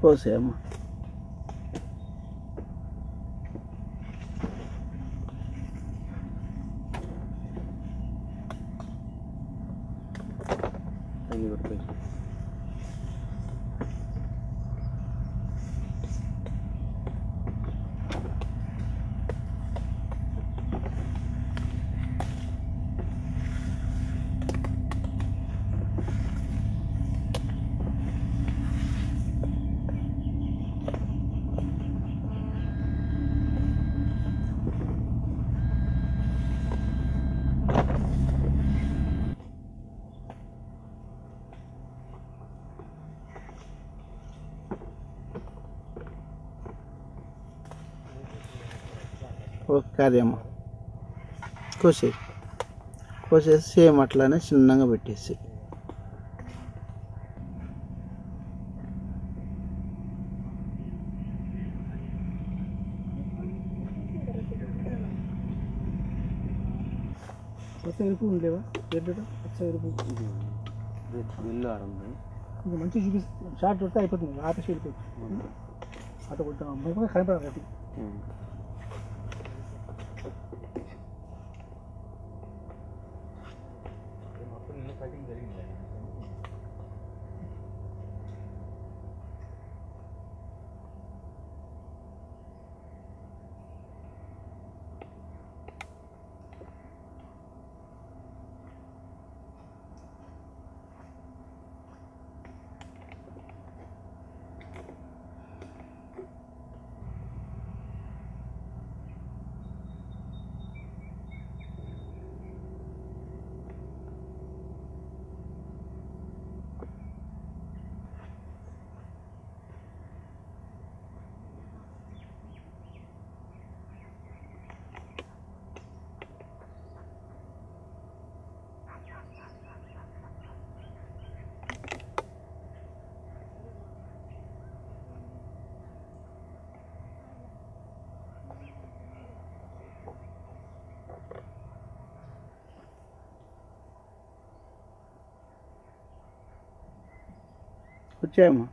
పోసేయమ్మా. Curry అమ్మ కోసేసి same అట్లానే చిన్నగా పెట్టేసి ఉండలేవా ఇల్లు ఆడండి ఇంకా మంచిగా చూపిస్తే షార్ట్ కొడితే అయిపోతుంది ఆపేసి వెళ్ళిపోతుంది అట్లా కొట్టాం కనపడాలి వచ్చాయమ్మా.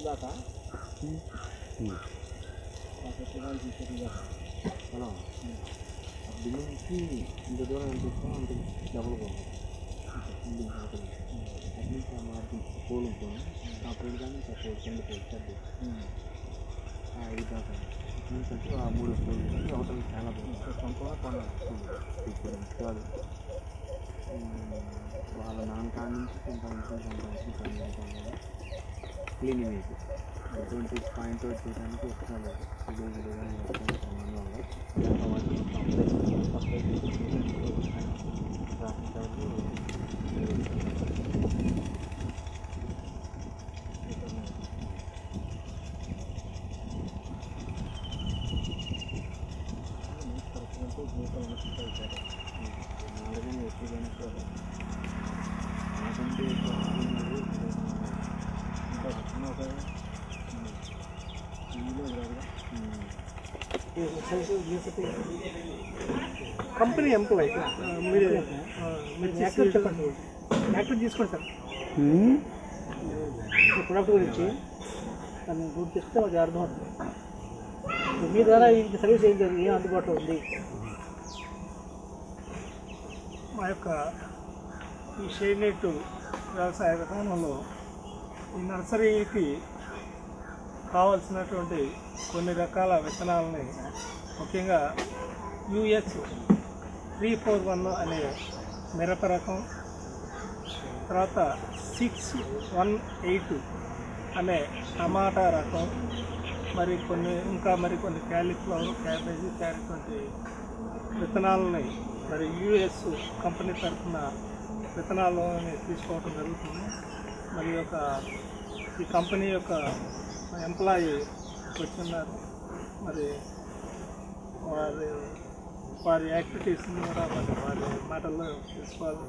దాకా బిల్లు నుంచి ఇంత దూరం అనిపిస్తాం అంత డబ్బులు పోతాం బిల్డింగ్ అటు నుంచి ఆ మార్గం పోల్ ఉంటుంది ఆ పోల్ కానీ పోల్ 2 పోల్ 3 ఇది దాకా నుంచి అంటే ఆ 3 ఫ్లోర్లు అవతల చాలా బాగుంది కాదు వాళ్ళ నాన్న కాడి నుంచి సంపాదించిన క్లీనింగ్ అయితే ఎటువంటి పాయింట్ అవుట్ చేయడానికి ఎక్కడ కంపెనీ ఎంప్లాయ్ మీరు యాక్టర్ చెప్పండి, యాక్టర్ తీసుకోండి సార్. ప్రొడక్ట్ గురించి దాన్ని గుర్తు చేస్తే అది అర్థం అవుతుంది. మీ ద్వారా ఈ సర్వీస్ ఏం అందుబాటులో ఉంది? మా యొక్క ఈ షేడ్నెట్ వ్యవసాయ విధానంలో ఈ నర్సరీకి కావాల్సినటువంటి కొన్ని రకాల విత్తనాలని, ముఖ్యంగా US 341 అనే మిరప రకం, తర్వాత 618 అనే టమాటా రకం, మరికొన్ని క్యాలీఫ్లవర్, క్యాబేజీ, క్యారెట్ వంటి విత్తనాలని మరి US కంపెనీ తరఫున విత్తనాలని తీసుకోవడం జరుగుతుంది. మరి ఈ కంపెనీ యొక్క ఎంప్లాయీ వచ్చిన్నారు. మరి వారి యాక్టివిటీస్ని కూడా వారి మాటల్లో తెలుసుకోవచ్చు.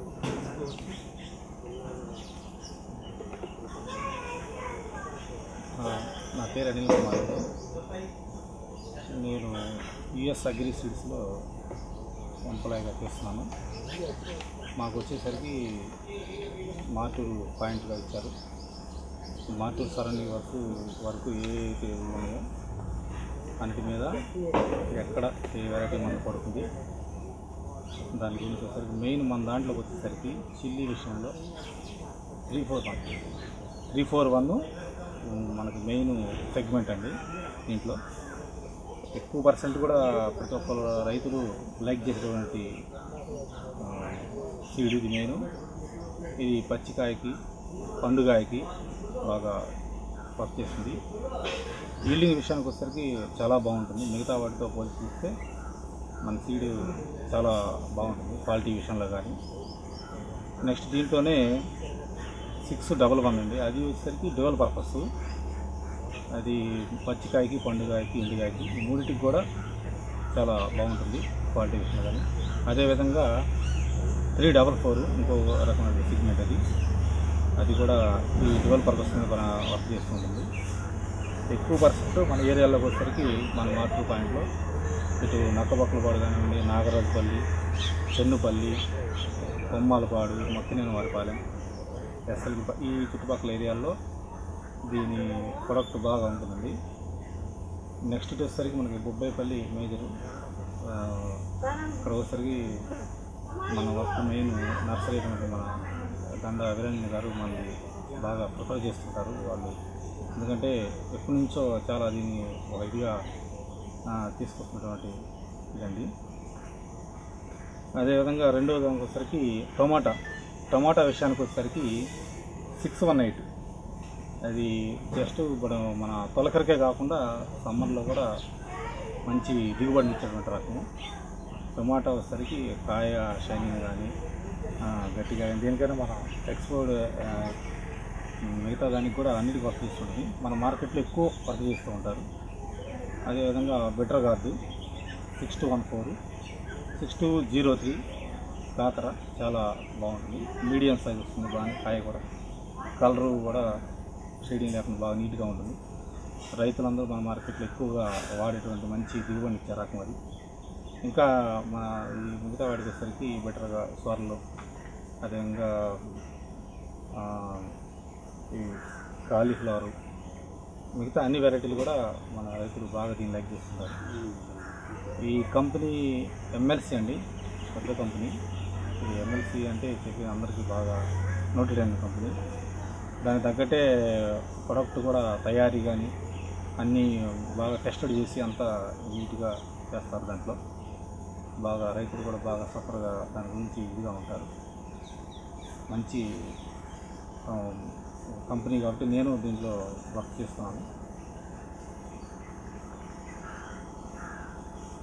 నా పేరు అనిల్ కుమార్. నేను US అగ్రి సీడ్స్లో ఎంప్లాయీగా చేస్తున్నాను. మాకు వచ్చేసరికి మార్టూరు పాయింట్గా ఇచ్చారు. మార్టూరు సరౌండింగ్ వరకు ఏ ఉన్నాయో అన్నిటి మీద ఎక్కడ ఏ వెరైటీ మందు పడుతుంది దాని గురించి వచ్చేసరికి మెయిన్ మన దాంట్లోకి వచ్చేసరికి చిల్లీ విషయంలో 341 మనకు మెయిన్ సెగ్మెంట్ అండి. దీంట్లో ఎక్కువ పర్సెంట్ కూడా ప్రతి ఒక్క రైతులు లైక్ చేసేటువంటి సీడ్ ఇది మెయిన్. ఇది పచ్చికాయకి, పండుగాయకి బాగా వర్క్ చేస్తుంది. ఈల్డింగ్ విషయానికి వచ్చేసరికి చాలా బాగుంటుంది. మిగతా వాటితో పోల్చి చూస్తే మన సీడ్ చాలా బాగుంటుంది క్వాలిటీ విషయంలో కానీ. నెక్స్ట్ దీంట్లోనే 611 అండి, అది వచ్చేసరికి డ్యూయల్ పర్పస్. అది పచ్చికాయకి, పండుగాయకి, ఎండుగాయకి ఈ మూడింటికి కూడా చాలా బాగుంటుంది క్వాలిటీ విషయంలో కానీ. అదేవిధంగా 344 ఇంకో రకమైన సిగ్మెంట్, అది కూడా ఈ డ్యూయల్ పర్పస్ మీద మన వర్క్ చేస్తుంటుంది. ఎక్కువ పర్సెంట్ మన ఏరియాలోకి వచ్చేసరికి మన మార్టూరు పాయింట్లో ఇటు నక్కబొక్కలపాడు కానివ్వండి, నాగరాజుపల్లి, చెన్నుపల్లి, కొమ్మాలపాడు, మక్కినేని వారిపాలెం, ఎస్ఎల్కి ఈ చుట్టుపక్కల ఏరియాల్లో దీని ప్రొడక్ట్ బాగా ఉంటుందండి. నెక్స్ట్ వచ్చేసరికి మనకి బొబ్బాయిపల్లి మేజరు. ఇక్కడ వచ్చేసరికి మన వర్క్ మెయిన్ నర్సరీ మన దండ వీరేంద్ర గారు మనకి బాగా ప్రిఫర్ చేస్తుంటారు వాళ్ళు. ఎందుకంటే ఎప్పటి నుంచో చాలా దీన్ని ఒక ఇదిగా తీసుకొస్తున్నటువంటి ఇదండి. అదేవిధంగా రెండవ దానికి వచ్చేసరికి టమాటా విషయానికి వచ్చేసరికి 618. అది జస్ట్ ఇప్పుడు మన తొలకరికే కాకుండా సమ్మర్లో కూడా మంచి దిగుబడిని ఇచ్చేటువంటి రకము. టమాటా వచ్చేసరికి కాయ షైనింగ్ కానీ గట్టిగా దేనికైనా మనం ఎక్స్పోర్ట్ మిగతా దానికి కూడా అన్నిటికీ వర్క్ చేస్తుంటుంది. మన మార్కెట్లో ఎక్కువ వర్క్ చేస్తూ ఉంటారు. అదేవిధంగా బెటర్ గార్డు 6214, 6203 కాకర చాలా బాగుంటుంది. మీడియం సైజ్ వస్తుంది బాగా. కాయ కూడా కలరు కూడా షేడింగ్ లేకుండా బాగా నీట్గా ఉంటుంది. రైతులందరూ మన మార్కెట్లో ఎక్కువగా వాడేటువంటి మంచి దిగుబడి ఇచ్చే రకం అది. ఇంకా మన ఈ మిగతా వాటికి వచ్చేసరికి బెటర్గా స్వర్లు, అదేవిధంగా ఈ కాలీఫ్లవరు, మిగతా అన్ని వెరైటీలు కూడా మన రైతులు బాగా దీన్ని లైక్ చేస్తుంటారు. ఈ కంపెనీ MLC అండి, పెద్ద కంపెనీ. ఇది MLC అంటే చెప్పి అందరికీ బాగా నోటెడ్ అయిన కంపెనీ. దానికి తగ్గట్టే ప్రొడక్ట్ కూడా తయారీ కానీ అన్నీ బాగా టెస్టెడ్ చేసి అంతా నీట్గా చేస్తారు. దాంట్లో బాగా రైతులు కూడా బాగా సఫర్గా దాని గురించి ఇదిగా ఉంటారు. మంచి కంపెనీ కాబట్టి నేను దీంట్లో వర్క్ చేస్తున్నాను.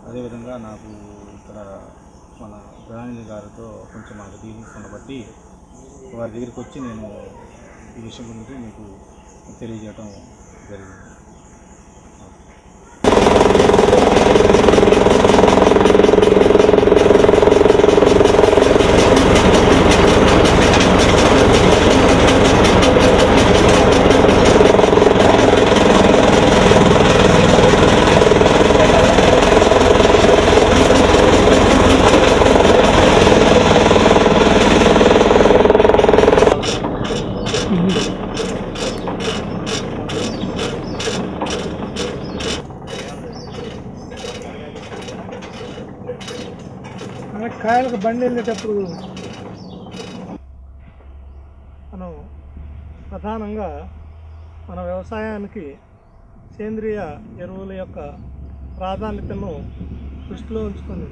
అదేవిధంగా నాకు ఇక్కడ మన గణాని గారితో కొంచెం నాకు డీలింగ్స్ ఉండబట్టి వారి దగ్గరికి వచ్చి నేను ఈ విషయం గురించి మీకు తెలియజేయడం జరిగింది. కాయలకు బండి వెళ్ళేటప్పుడు మనం ప్రధానంగా మన వ్యవసాయానికి సేంద్రియ ఎరువుల యొక్క ప్రాధాన్యతను దృష్టిలో ఉంచుకొని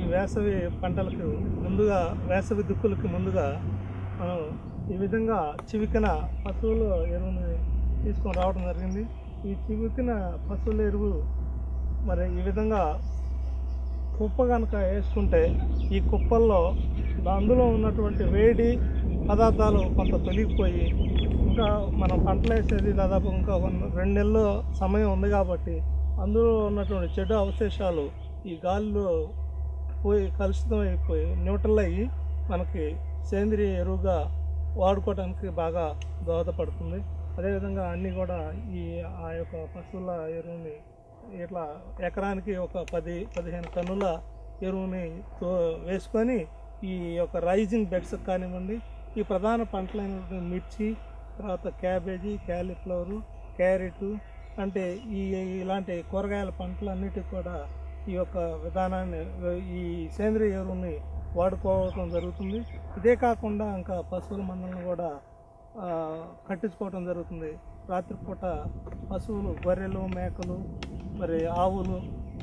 ఈ వేసవి పంటలకు ముందుగా, వేసవి దుక్కులకి ముందుగా మనం ఈ విధంగా చివికిన పశువుల ఎరువుని తీసుకొని రావడం జరిగింది. ఈ చివికిన పశువుల ఎరువు మరి ఈ విధంగా కుప్ప కనుక వేసుకుంటే ఈ కుప్పల్లో అందులో ఉన్నటువంటి వేడి పదార్థాలు కొంత తొలగిపోయి ఇంకా మనం పంటలు వేసేది దాదాపు ఇంకా 2 నెలల సమయం ఉంది కాబట్టి అందులో ఉన్నటువంటి చెడు అవశేషాలు ఈ గాలిలో పోయి కలుషితం అయిపోయి న్యూట్రల్ అయ్యి మనకి సేంద్రియ ఎరువుగా వాడుకోవడానికి బాగా దోహదపడుతుంది. అదేవిధంగా అన్నీ కూడా ఆ యొక్క పశువుల ఎరువుని ఇట్లా ఎకరానికి ఒక 10-15 టన్నుల ఎరువుని వేసుకొని ఈ యొక్క రైజింగ్ బెడ్స్ కానివ్వండి, ఈ ప్రధాన పంటలైనటువంటి మిర్చి, తర్వాత క్యాబేజీ, క్యాలీఫ్లవరు, క్యారెట్ అంటే ఇలాంటి కూరగాయల పంటలన్నిటికీ కూడా ఈ యొక్క విధానాన్ని, ఈ సేంద్రియ ఎరువుని వాడుకోవడం జరుగుతుంది. ఇదే కాకుండా ఇంకా పశువుల మందలను కూడా కట్టించుకోవడం జరుగుతుంది. రాత్రిపూట పశువులు, గొర్రెలు, మేకలు, మరి ఆవులు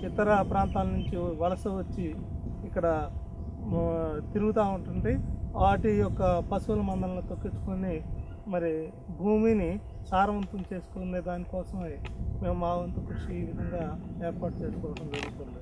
ఇతర ప్రాంతాల నుంచి వలస వచ్చి ఇక్కడ తిరుగుతూ ఉంటుంది. వాటి యొక్క పశువుల మందలను తొక్కించుకొని మరి భూమిని సారవంతం చేసుకునే దానికోసమే మేము మా వంతు కృషి ఈ విధంగా ఏర్పాటు చేసుకోవడం జరుగుతుంది.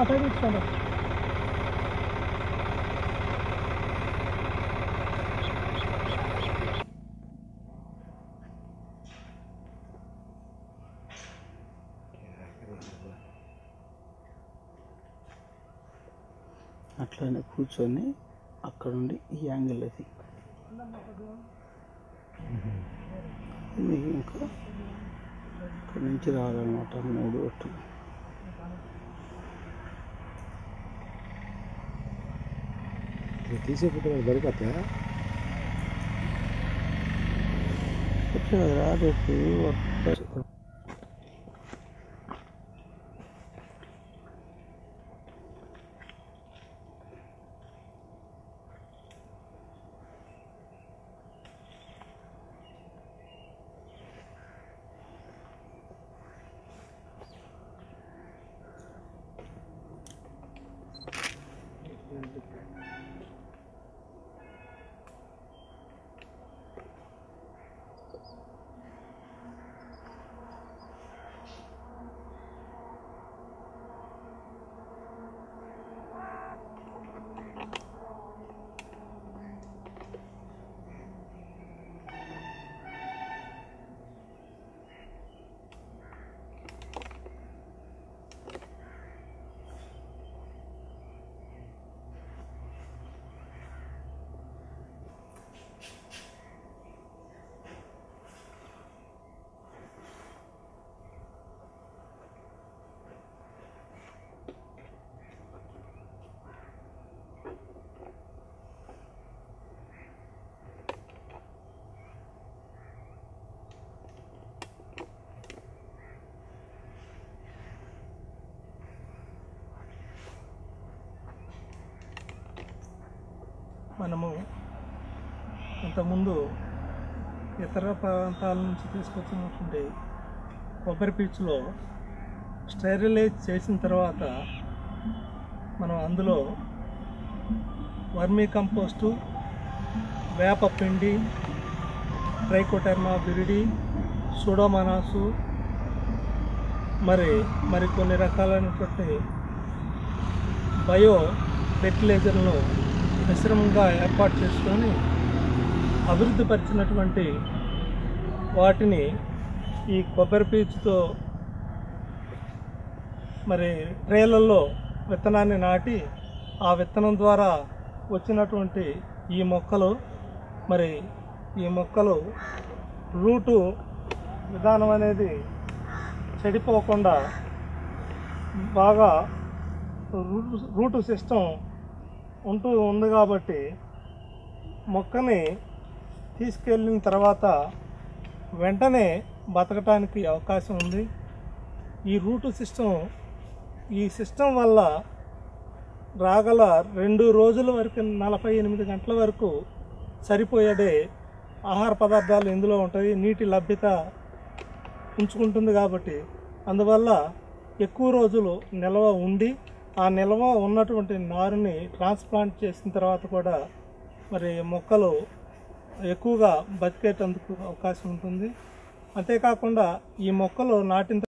తగ్గించుకోండి. అట్లానే కూర్చొని అక్కడ నుండి ఈ యాంగిల్ అది మీకు ఇంకా ఇక్కడి నుంచి రావాలన్నమాట. 3 ఒట్టు తీసే ఫోటోలు దొరికిపోతాయా? వచ్చారా రేపు వర్క్ మనము ఇంతకుముందు ఇతర ప్రాంతాల నుంచి తీసుకొచ్చినటువంటి కొబ్బరి పీచులో స్టెరిలైజ్ చేసిన తర్వాత మనం అందులో వర్మీ కంపోస్టు, వేప పిండి, ట్రైకోడెర్మా విరిడి, సూడోమోనాసు మరికొన్ని రకాలైనటువంటి బయో ఫెర్టిలైజర్లను మిశ్రమంగా ఏర్పాటు చేసుకొని అభివృద్ధి పరిచినటువంటి వాటిని ఈ కొబ్బరి పీచుతో ట్రేలలో విత్తనాన్ని నాటి ఆ విత్తనం ద్వారా వచ్చినటువంటి ఈ మొక్కలు రూటు విధానం అనేది చెడిపోకుండా బాగా రూటు సిస్టమ్ ఉంది కాబట్టి మొక్కని తీసుకెళ్ళిన తర్వాత వెంటనే బతకటానికి అవకాశం ఉంది. ఈ రూటు సిస్టమ్ వల్ల రాగల 2 రోజుల వరకు 48 గంటల వరకు సరిపోయే ఆహార పదార్థాలు ఇందులో ఉంటాయి. నీటి లభ్యత ఉంచుకుంటుంది కాబట్టి అందువల్ల ఎక్కువ రోజులు నిల్వ ఉండి ఆ నిల్వ ఉన్నటువంటి నారుని ట్రాన్స్ప్లాంట్ చేసిన తర్వాత కూడా మొక్కలు ఎక్కువగా బతికేటందుకు అవకాశం ఉంటుంది. అంతేకాకుండా ఈ మొక్కలు నాటిన